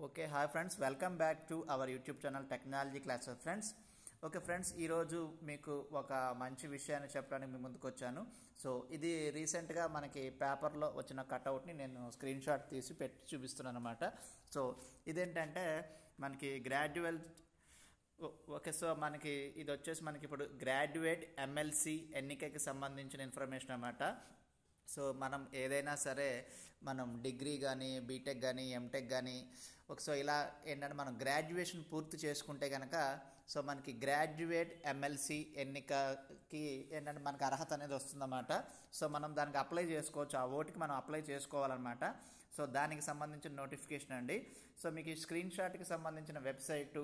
Okay, hi friends, welcome back to our YouTube channel Technology Classes friends. Okay friends, ఈరోజు మీకు ఒక మంచి విషయాన్ని చెప్పడానికి మీ ముందుకు వచ్చాను. సో ఇది రీసెంట్గా మనకి పేపర్లో వచ్చిన కట్అవుట్ని నేను స్క్రీన్ షాట్ తీసి పెట్టి చూపిస్తున్నాను అనమాట. సో ఇదేంటంటే మనకి సో మనకి ఇది వచ్చేసి మనకి ఇప్పుడు గ్రాడ్యుయేట్ ఎమ్మెల్సీ ఎన్నికకి సంబంధించిన ఇన్ఫర్మేషన్ అన్నమాట. సో మనం ఏదైనా సరే మనం డిగ్రీ కానీ బీటెక్ కానీ ఎంటెక్ కానీ సో ఇలా ఏంటంటే మనం గ్రాడ్యుయేషన్ పూర్తి చేసుకుంటే కనుక సో మనకి గ్రాడ్యుయేట్ ఎమ్మెల్సీ ఎన్నికకి ఏంటంటే మనకి అర్హత అనేది వస్తుందన్నమాట. సో మనం దానికి అప్లై చేసుకోవచ్చు, ఆ ఓటుకి మనం అప్లై చేసుకోవాలన్నమాట. సో దానికి సంబంధించిన నోటిఫికేషన్ అండి. సో మీకు ఈ స్క్రీన్ షాట్కి సంబంధించిన వెబ్సైటు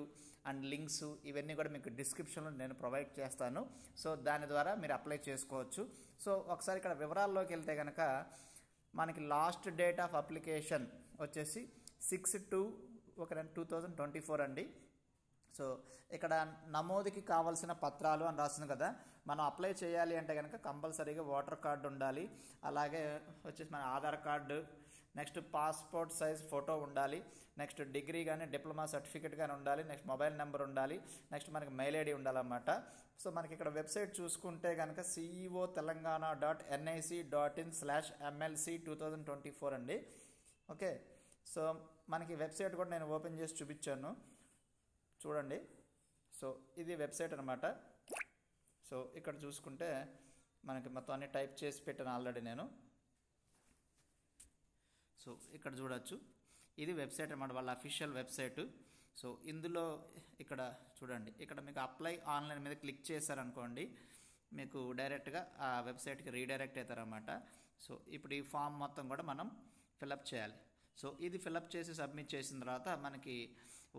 అండ్ లింక్స్ ఇవన్నీ కూడా మీకు డిస్క్రిప్షన్లో నేను ప్రొవైడ్ చేస్తాను. సో దాని ద్వారా మీరు అప్లై చేసుకోవచ్చు. సో ఒకసారి ఇక్కడ వివరాల్లోకి వెళ్తే కనుక మనకి లాస్ట్ డేట్ ఆఫ్ అప్లికేషన్ వచ్చేసి 6/2/2024 అండి. సో ఇక్కడ నమోదుకి కావాల్సిన పత్రాలు అని రాస్తుంది కదా, మనం అప్లై చేయాలి అంటే కనుక కంపల్సరీగా ఓటర్ కార్డు ఉండాలి, అలాగే వచ్చేసి మన Aadhaar card, next passport size photo ఉండాలి, నెక్స్ట్ డిగ్రీ కానీ డిప్లొమా సర్టిఫికేట్ కానీ ఉండాలి, నెక్స్ట్ మొబైల్ నెంబర్ ఉండాలి, నెక్స్ట్ మనకి మెయిల్ ఐడి ఉండాలన్నమాట. సో మనకి ఇక్కడ వెబ్సైట్ చూసుకుంటే కనుక ceotelangana.nic.in/mlc2024 అండి. ఓకే, సో మనకి వెబ్సైట్ కూడా నేను ఓపెన్ చేసి చూపించాను చూడండి. సో ఇది వెబ్సైట్ అనమాట. సో ఇక్కడ చూసుకుంటే మనకి మొత్తం అన్ని టైప్ చేసి పెట్టాను ఆల్రెడీ నేను. సో ఇక్కడ చూడొచ్చు, ఇది వెబ్సైట్ అనమాట, వాళ్ళ అఫీషియల్ వెబ్సైటు. సో ఇందులో ఇక్కడ చూడండి, ఇక్కడ మీకు అప్లై ఆన్లైన్ మీద క్లిక్ చేశారనుకోండి మీకు డైరెక్ట్గా ఆ వెబ్సైట్కి రీడైరెక్ట్ అవుతారన్నమాట. సో ఇప్పుడు ఈ ఫామ్ మొత్తం కూడా మనం ఫిలప్ చేయాలి. సో ఇది ఫిలప్ చేసి సబ్మిట్ చేసిన తర్వాత మనకి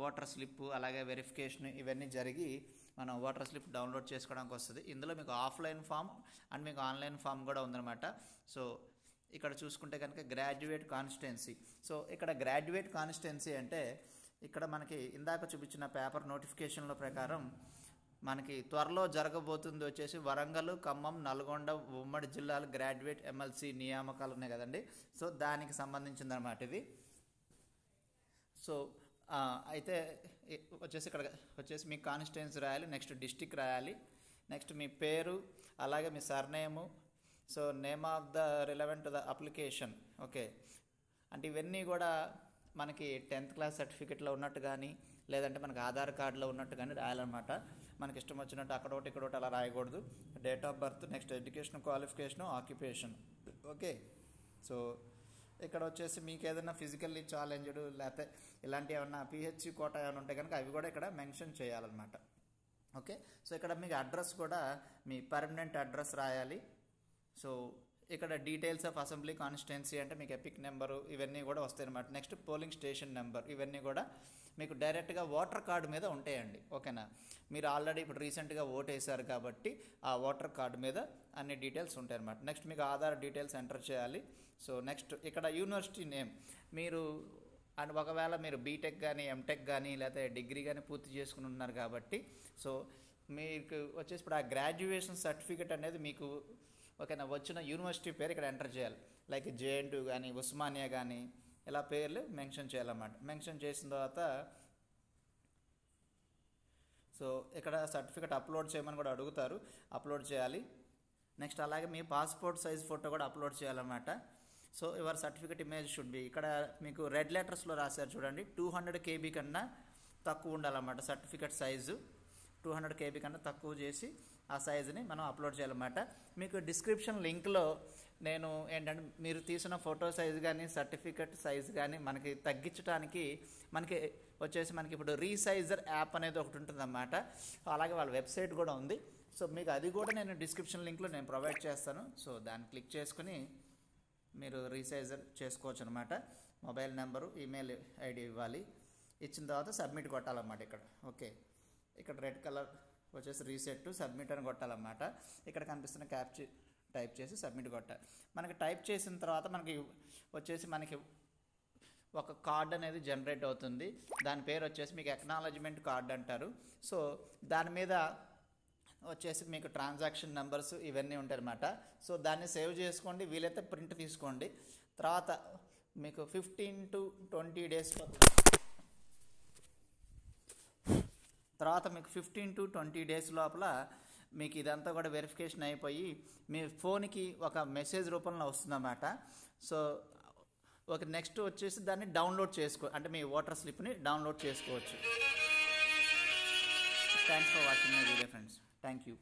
ఓటర్ స్లిప్ అలాగే వెరిఫికేషన్ ఇవన్నీ జరిగి మనం ఓటర్ స్లిప్ డౌన్లోడ్ చేసుకోవడానికి వస్తుంది. ఇందులో మీకు ఆఫ్లైన్ ఫామ్ అండ్ మీకు ఆన్లైన్ ఫామ్ కూడా ఉందన్నమాట. సో ఇక్కడ చూసుకుంటే కనుక గ్రాడ్యుయేట్ కాన్స్టిట్యున్సీ. సో ఇక్కడ గ్రాడ్యుయేట్ కాన్స్టిట్యున్సీ అంటే ఇక్కడ మనకి ఇందాక చూపించిన పేపర్ నోటిఫికేషన్ల ప్రకారం మనకి త్వరలో జరగబోతుంది వచ్చేసి వరంగల్, ఖమ్మం, నల్గొండ ఉమ్మడి జిల్లాలు గ్రాడ్యుయేట్ ఎమ్మెల్సీ నియామకాలు ఉన్నాయి కదండి. సో దానికి సంబంధించింది అనమాట ఇది. సో అయితే వచ్చేసి ఇక్కడ వచ్చేసి మీ కాన్స్టిట్యున్సీ రాయాలి, నెక్స్ట్ డిస్టిక్ రాయాలి, నెక్స్ట్ మీ పేరు అలాగే మీ surname, so name of the relevant the application. Okay, అంటే ఇవన్నీ కూడా మనకి 10th క్లాస్ సర్టిఫికేట్లో ఉన్నట్టు కానీ లేదంటే మనకి ఆధార్ కార్డులో ఉన్నట్టు కానీ రాయాలన్నమాట. మనకి ఇష్టం వచ్చినట్టు అక్కడ ఒకటి ఇక్కడ ఒకటి అలా రాయకూడదు. Date of birth, next education qualification, occupation. Okay, so ఇక్కడ వచ్చేసి మీకు ఏదైనా ఫిజికల్లీ ఛాలెంజ్డ్ లేకపోతే ఇలాంటి ఏమన్నా పిహెచ్సి కోటా ఏమైనా ఉంటే కనుక అవి కూడా ఇక్కడ మెన్షన్ చేయాలన్నమాట. ఓకే, సో ఇక్కడ మీకు అడ్రస్ కూడా మీ పర్మనెంట్ అడ్రస్ రాయాలి. సో ఇక్కడ డీటెయిల్స్ ఆఫ్ అసెంబ్లీ కాన్స్టిట్యున్సీ అంటే మీకు ఎపిక్ నెంబరు ఇవన్నీ కూడా వస్తాయి అన్నమాట. నెక్స్ట్ పోలింగ్ స్టేషన్ నెంబర్ ఇవన్నీ కూడా మీకు డైరెక్ట్గా ఓటర్ కార్డు మీద ఉంటాయండి. ఓకేనా, మీరు ఆల్రెడీ ఇప్పుడు రీసెంట్గా ఓట్ వేశారు కాబట్టి ఆ ఓటర్ కార్డు మీద అన్ని డీటెయిల్స్ ఉంటాయి అన్నమాట. నెక్స్ట్ మీకు ఆధార్ డీటెయిల్స్ ఎంటర్ చేయాలి. సో నెక్స్ట్ ఇక్కడ యూనివర్సిటీ నేమ్ మీరు అండ్ ఒకవేళ మీరు బీటెక్ కానీ ఎంటెక్ కానీ లేకపోతే డిగ్రీ కానీ పూర్తి చేసుకుని ఉన్నారు కాబట్టి సో మీకు వచ్చేసి ఇప్పుడు ఆ గ్రాడ్యుయేషన్ సర్టిఫికేట్ అనేది మీకు ఓకేనా వచ్చిన యూనివర్సిటీ పేరు ఇక్కడ ఎంటర్ చేయాలి. లైక్ JNU కానీ ఉస్మానియా కానీ ఇలా పేర్లు మెన్షన్ చేయాలన్నమాట. మెన్షన్ చేసిన తర్వాత సో ఇక్కడ సర్టిఫికేట్ అప్లోడ్ చేయమని కూడా అడుగుతారు, అప్లోడ్ చేయాలి. నెక్స్ట్ అలాగే మీ పాస్పోర్ట్ సైజ్ ఫోటో కూడా అప్లోడ్ చేయాలన్నమాట. So your certificate image should be, ఇక్కడ మీకు రెడ్ లెటర్స్లో రాశారు చూడండి, 200 KB కన్నా తక్కువ ఉండాలన్నమాట. సర్టిఫికేట్ సైజు 200 KB కన్నా తక్కువ చేసి ఆ సైజుని మనం అప్లోడ్ చేయాలన్నమాట. మీకు డిస్క్రిప్షన్ లింక్లో నేను ఏంటంటే మీరు తీసిన ఫోటో సైజు కానీ సర్టిఫికేట్ సైజు కానీ మనకి తగ్గించడానికి మనకి వచ్చేసి మనకి ఇప్పుడు రీసైజర్ యాప్ అనేది ఒకటి ఉంటుందన్నమాట. అలాగే వాళ్ళ వెబ్సైట్ కూడా ఉంది. సో మీకు అది కూడా నేను డిస్క్రిప్షన్ లింక్లో నేను ప్రొవైడ్ చేస్తాను. సో దాన్ని క్లిక్ చేసుకుని మీరు రీసైజర్ చేసుకోవచ్చు అనమాట. మొబైల్ నెంబరు, ఈమెయిల్ ఐడి ఇవ్వాలి. ఇచ్చిన తర్వాత సబ్మిట్ కొట్టాలన్నమాట ఇక్కడ. ఓకే, ఇక్కడ రెడ్ కలర్ వచ్చేసి రీసెట్ సబ్మిట్ అని కొట్టాలన్నమాట. ఇక్కడ కనిపిస్తున్న క్యాప్చర్ టైప్ చేసి సబ్మిట్ కొట్టాలి. మనకి టైప్ చేసిన తర్వాత మనకి వచ్చేసి మనకి ఒక కార్డ్ అనేది జనరేట్ అవుతుంది. దాని పేరు వచ్చేసి మీకు ఎక్నాలజ్మెంట్ కార్డ్ అంటారు. సో దాని మీద వచ్చేసి మీకు ట్రాన్సాక్షన్ నెంబర్స్ ఇవన్నీ ఉంటాయి అన్నమాట. సో దాన్ని సేవ్ చేసుకోండి, వీలైతే ప్రింట్ తీసుకోండి. తర్వాత మీకు 15 to 20 days తర్వాత మీకు 15 to 20 డేస్ లోపల మీకు ఇదంతా కూడా వెరిఫికేషన్ అయిపోయి మీ ఫోన్కి ఒక మెసేజ్ రూపంలో వస్తుందన్నమాట. సో ఒక నెక్స్ట్ వచ్చేసి దాన్ని డౌన్లోడ్ అంటే మీ ఓటర్ స్లిప్ని డౌన్లోడ్ చేసుకోవచ్చు. Thanks for watching my video friends. Thank you.